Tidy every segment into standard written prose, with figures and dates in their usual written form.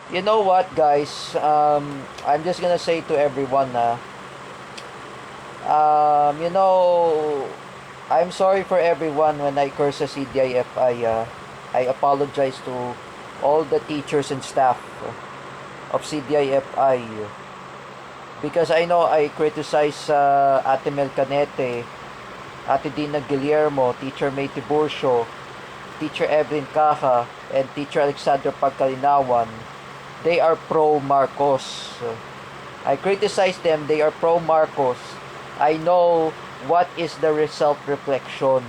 You know what, guys? I'm just gonna say to everyone na, you know, I'm sorry for everyone when I curse sa CDIF. I apologize to all the teachers and staff of CDIFI because I know I criticize Ate Mel Canete, Ate Dina Guillermo, Teacher May Tiburcio, Teacher Evelyn Caja, and Teacher Alexander Pagkalinawan. They are pro Marcos. I criticize them, they are pro Marcos. I know what is the result reflection.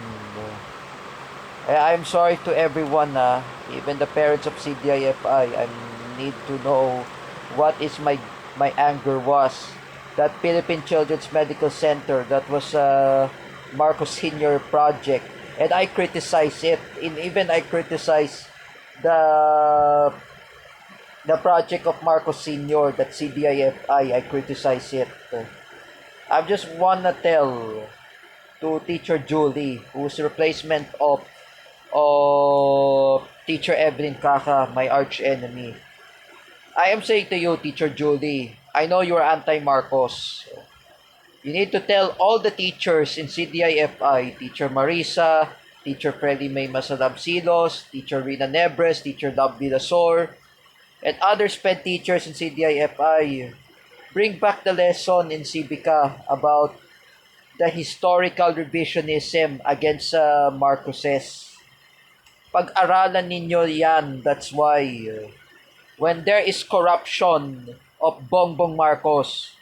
I'm sorry to everyone even the parents of CDIFI. I need to know what is my anger was. That Philippine Children's Medical Center, that was a Marcos Senior project, and I criticize it. Even I criticize the the project of Marcos Senior, that CDIFI. I criticize it. I just wanna tell to Teacher Julie, who's replacement of Teacher Evelyn Kaka, my arch enemy. I am saying to you, Teacher Julie, I know you are anti-Marcos. You need to tell all the teachers in CDIFI, Teacher Marisa, Teacher Freddy May Masalabsilos, Teacher Rina Nebres, Teacher Dab Vilasor, and other SPED teachers in CDIFI. Bring back the lesson in Civica about the historical revisionism against Marcoses. Pag-aralan ninyo yan. That's why when there is corruption of Bongbong Marcos,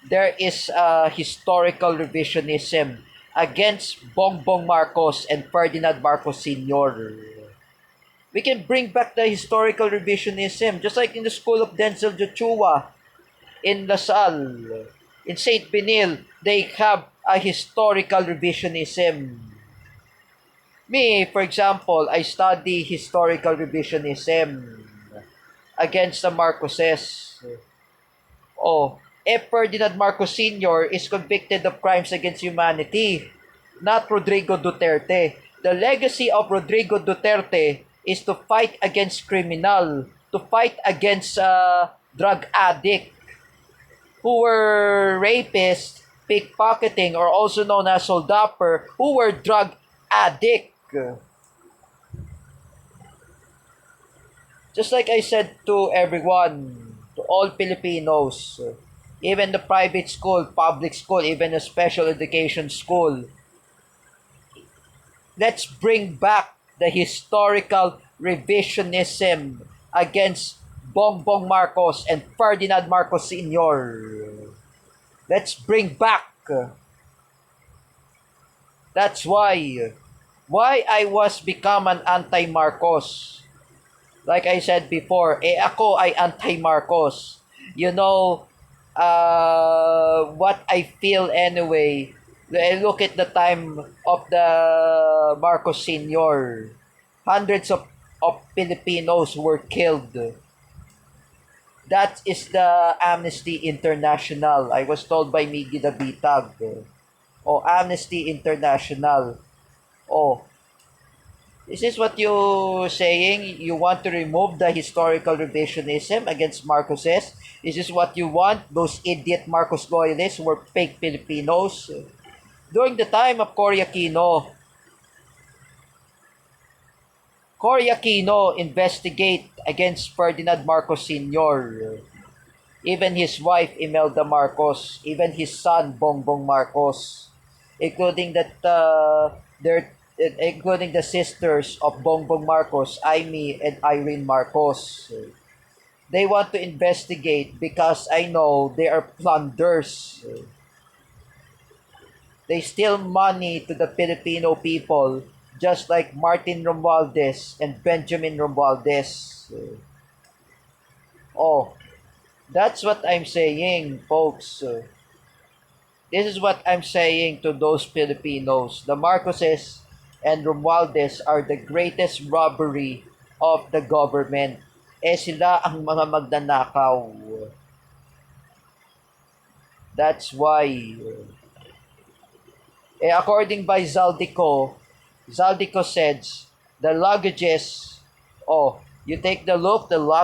there is historical revisionism against Bongbong Marcos and Ferdinand Marcos Sr. We can bring back the historical revisionism just like in the school of Denzel Joshua in Lasal, in St. Benil, they have a historical revisionism. Me, for example, I study historical revisionism against the Marcoses. Oh, if Ferdinand Marcos Sr. is convicted of crimes against humanity, not Rodrigo Duterte. The legacy of Rodrigo Duterte is to fight against criminal, to fight against drug addict, who were rapists, pickpocketing, or also known as soldapper, who were drug addict. Just like I said to everyone, to all Filipinos, even the private school, public school, even the special education school, let's bring back the historical revisionism against Bongbong Marcos and Ferdinand Marcos Sr. Let's bring back. That's why I was become an anti-Marcos. Like I said before, ako ay anti-Marcos. You know, what I feel anyway. Look at the time of the Marcos Sr. Hundreds of Filipinos were killed. That is the Amnesty International. I was told by Miggy Dabitag. Oh, Amnesty International. Oh, is this what you saying? You want to remove the historical revisionism against Marcoses? Is this what you want? Those idiot Marcos loyalists who were fake Filipinos? During the time of Cory Aquino investigate against Ferdinand Marcos Sr., even his wife Imelda Marcos, even his son Bongbong Marcos, including including the sisters of Bongbong Marcos, Amy and Irene Marcos. They want to investigate because I know they are plunders. They steal money to the Filipino people just like Martin Romualdez and Benjamin Romualdez. Oh, that's what I'm saying, folks. This is what I'm saying to those Filipinos. The Marcoses and Romualdez are the greatest robbery of the government. Sila ang mga magnanakaw. That's why. According by Zaldico says, the luggages, you take the look, the luggage